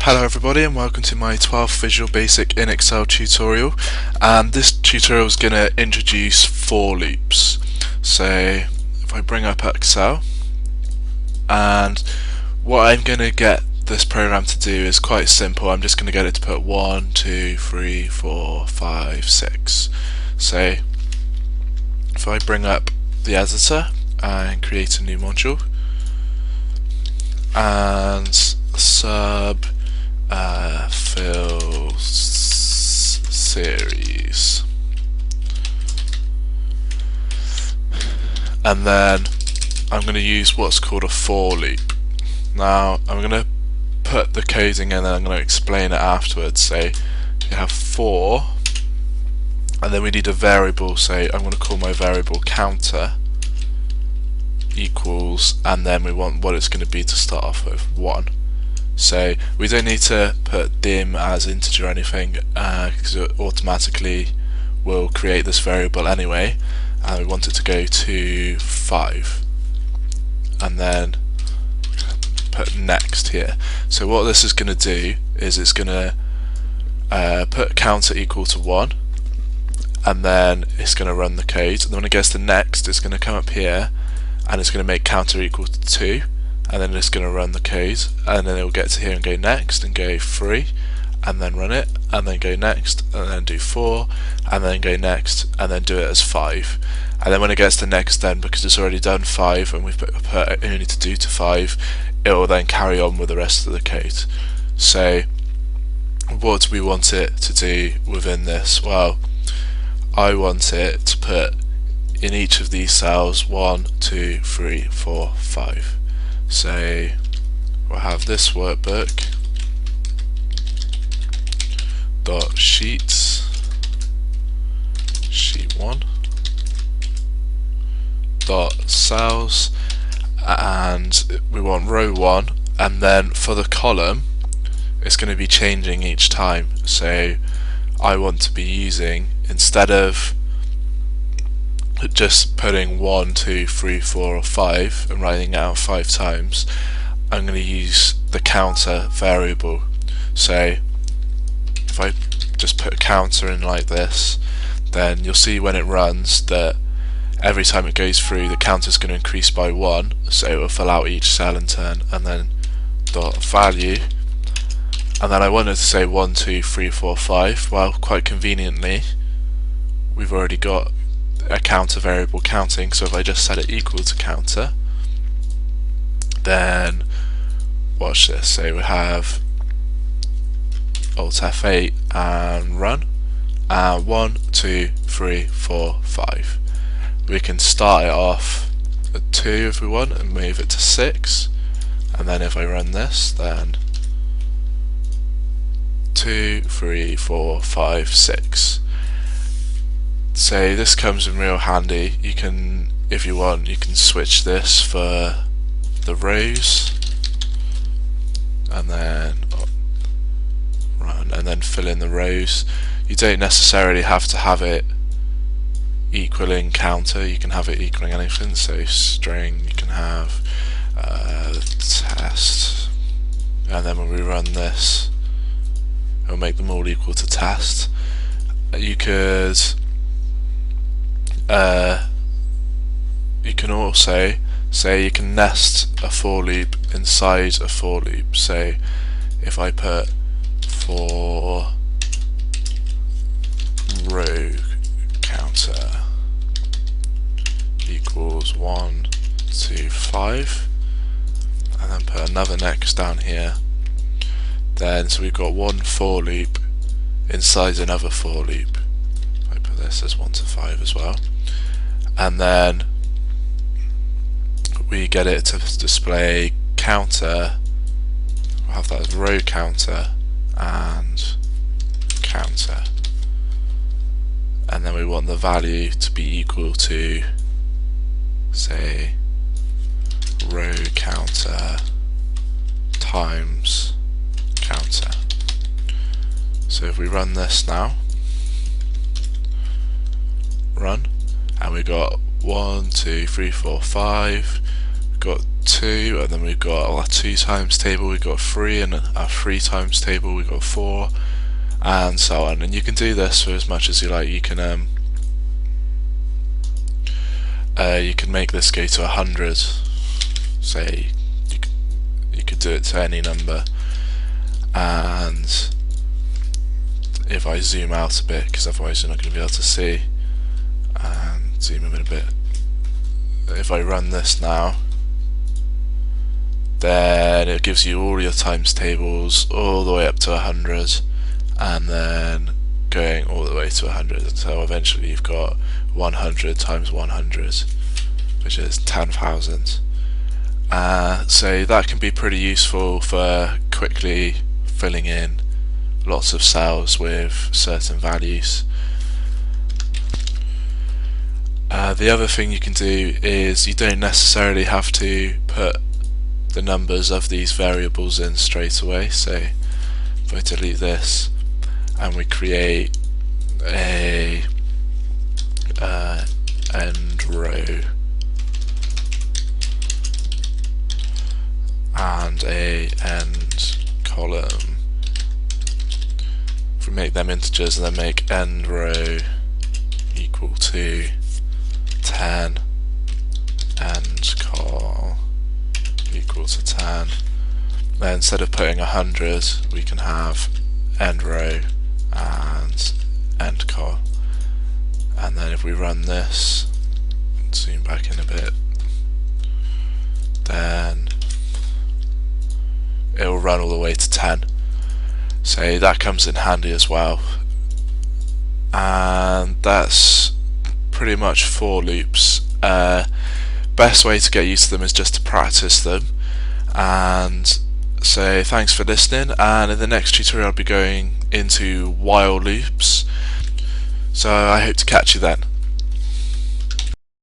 Hello everybody and welcome to my 12th Visual Basic in Excel tutorial, and this tutorial is going to introduce for loops. So if I bring up Excel, and what I'm going to get this program to do is quite simple. I'm just going to get it to put 1, 2, 3, 4, 5, 6. So if I bring up the editor and create a new module and sub fill series, and then I'm going to use what's called a for loop. Now I'm going to put the coding in and I'm going to explain it afterwards. So you have for, and then we need a variable. So I'm going to call my variable counter equals, and then we want what it's going to be to start off with, 1. So we don't need to put dim as integer or anything because it automatically will create this variable anyway, and we want it to go to 5, and then put next here. So what this is going to do is it's going to put counter equal to 1, and then it's going to run the code, and then when it gets to next it's going to come up here and it's going to make counter equal to 2, and then it's going to run the code, and then it will get to here and go next and go 3, and then run it, and then go next and then do 4, and then go next and then do it as 5. And then when it gets to next, then because it's already done 5 and we've put only to do to 5, it will then carry on with the rest of the code. So what do we want it to do within this? Well, I want it to put in each of these cells 1, 2, 3, 4, 5. So we'll have this workbook dot sheets sheet 1 dot cells, and we want row 1, and then for the column it's going to be changing each time. So I want to be using, instead of just putting 1, 2, 3, 4 or 5 and writing it out 5 times, I'm going to use the counter variable. So if I just put a counter in like this, then you'll see when it runs that every time it goes through the counter is going to increase by 1, so it will fill out each cell in turn, and then dot value, and then I wanted to say 1, 2, 3, 4, 5. Well, quite conveniently we've already got a counter variable counting, so if I just set it equal to counter, then watch this. So we have Alt F8 and run, and 1, 2, 3, 4, 5. We can start it off at 2 if we want and move it to 6, and then if I run this, then 2, 3, 4, 5, 6. So this comes in real handy. You can, if you want, you can switch this for the rows, and then run, and then fill in the rows. You don't necessarily have to have it equaling counter, you can have it equaling anything. So string, you can have test, and then when we run this it'll make them all equal to test. You could you can also say you can nest a for loop inside a for loop. So if I put for row counter equals 1, 2, 5, and then put another next down here, then so we've got one for loop inside another for loop. I put this as 1 to 5 as well, and then we get it to display counter. We'll have that as row counter and counter, and then we want the value to be equal to, say, row counter times counter. So if we run this now, run, and we got 1, 2, 3, 4, 5, we've got 2, and then we've got our 2 times table, we've got 3, and our 3 times table, we've got 4, and so on. And you can do this for as much as you like. You can make this go to 100. Say you could do it to any number. And if I zoom out a bit, because otherwise you're not going to be able to see, and zoom in a bit, if I run this now, then it gives you all your times tables all the way up to 100, and then going all the way to 100 until eventually you've got 100 times 100, which is 10,000. So that can be pretty useful for quickly filling in lots of cells with certain values. The other thing you can do is you don't necessarily have to put the numbers of these variables in straight away. So if I delete this and we create a end row and a end column, if we make them integers and then make end row equal to 10, end col equal to 10, then instead of putting 100 we can have end row and end col. And then if we run this, zoom back in a bit, then it will run all the way to 10. So that comes in handy as well. And that's pretty much for loops. Best way to get used to them is just to practice them. And so thanks for listening, and in the next tutorial I'll be going into while loops. So I hope to catch you then.